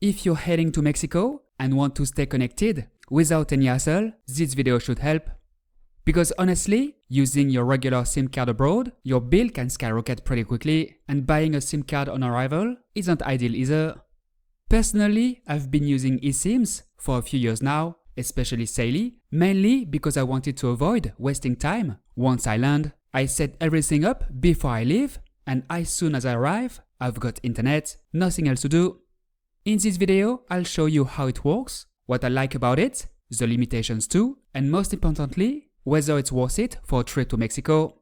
If you're heading to Mexico and want to stay connected without any hassle, this video should help. Because honestly, using your regular SIM card abroad, your bill can skyrocket pretty quickly, and buying a SIM card on arrival isn't ideal either. Personally, I've been using eSIMs for a few years now, especially Saily, mainly because I wanted to avoid wasting time. Once I land, I set everything up before I leave, and as soon as I arrive, I've got internet, nothing else to do. In this video, I'll show you how it works, what I like about it, the limitations too, and most importantly, whether it's worth it for a trip to Mexico.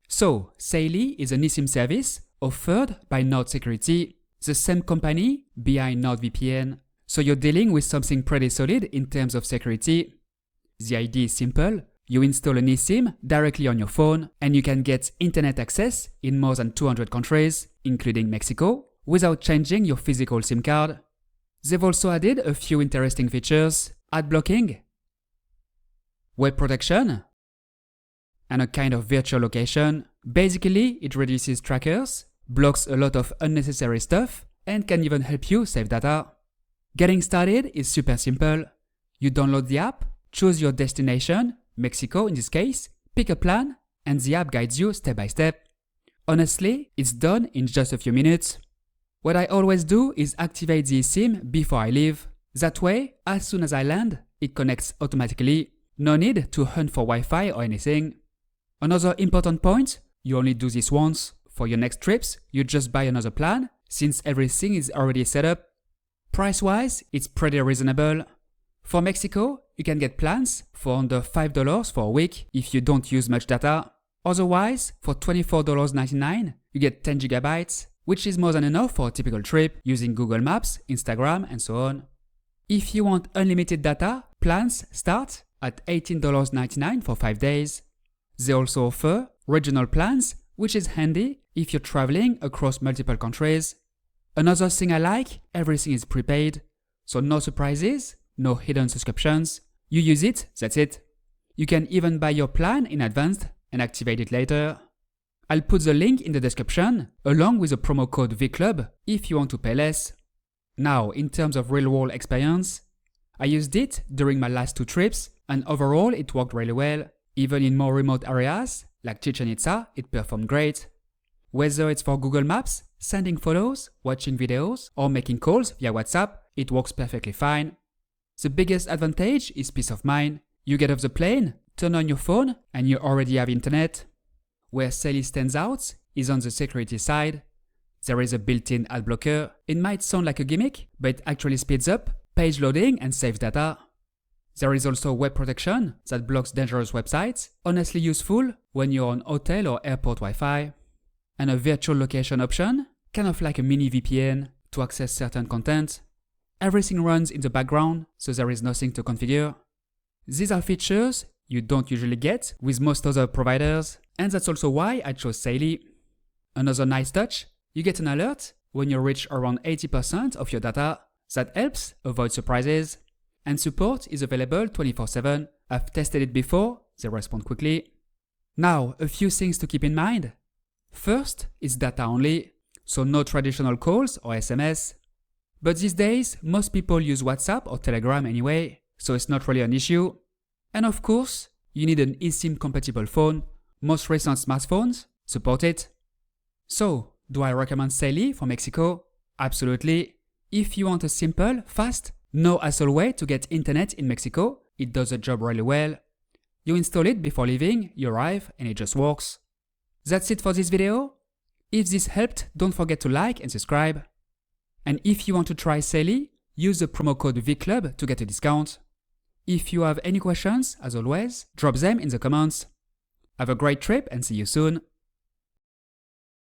So, Saily is an eSIM service offered by Nord Security, the same company behind NordVPN. So you're dealing with something pretty solid in terms of security. The idea is simple. You install an eSIM directly on your phone and you can get internet access in more than 200 countries, including Mexico, without changing your physical SIM card. They've also added a few interesting features: ad blocking, web protection, and a kind of virtual location. Basically, it reduces trackers, blocks a lot of unnecessary stuff, and can even help you save data. Getting started is super simple. You download the app, choose your destination, Mexico in this case, pick a plan, and the app guides you step by step. Honestly, it's done in just a few minutes. What I always do is activate the eSIM before I leave. That way, as soon as I land, it connects automatically. No need to hunt for Wi-Fi or anything. Another important point, you only do this once. For your next trips, you just buy another plan, since everything is already set up. Price-wise, it's pretty reasonable. For Mexico, you can get plans for under $5 for a week if you don't use much data. Otherwise, for $24.99, you get 10 GB, which is more than enough for a typical trip using Google Maps, Instagram, and so on. If you want unlimited data, plans start at $18.99 for 5 days. They also offer regional plans, which is handy if you're traveling across multiple countries. Another thing I like, everything is prepaid, so no surprises, no hidden subscriptions. You use it, that's it. You can even buy your plan in advance and activate it later. I'll put the link in the description, along with the promo code VCLUB if you want to pay less. Now, in terms of real-world experience, I used it during my last 2 trips, and overall it worked really well. Even in more remote areas, like Chichen Itza, it performed great. Whether it's for Google Maps, sending photos, watching videos, or making calls via WhatsApp, it works perfectly fine. The biggest advantage is peace of mind. You get off the plane, turn on your phone, and you already have internet. Where Saily stands out is on the security side. There is a built-in ad blocker. It might sound like a gimmick, but it actually speeds up page loading and saves data. There is also web protection that blocks dangerous websites, honestly useful when you're on hotel or airport Wi-Fi. And a virtual location option, kind of like a mini VPN to access certain content. Everything runs in the background, so there is nothing to configure. These are features you don't usually get with most other providers, and that's also why I chose Saily. Another nice touch, you get an alert when you reach around 80% of your data. That helps avoid surprises. And support is available 24/7. I've tested it before, they respond quickly. Now, a few things to keep in mind. First, it's data only, so no traditional calls or SMS. But these days, most people use WhatsApp or Telegram anyway, so it's not really an issue. And of course, you need an eSIM compatible phone. Most recent smartphones support it. So, do I recommend Saily for Mexico? Absolutely. If you want a simple, fast, no hassle way to get internet in Mexico, it does the job really well. You install it before leaving, you arrive, and it just works. That's it for this video. If this helped, don't forget to like and subscribe. And if you want to try Saily, use the promo code VCLUB to get a discount. If you have any questions, as always, drop them in the comments. Have a great trip and see you soon.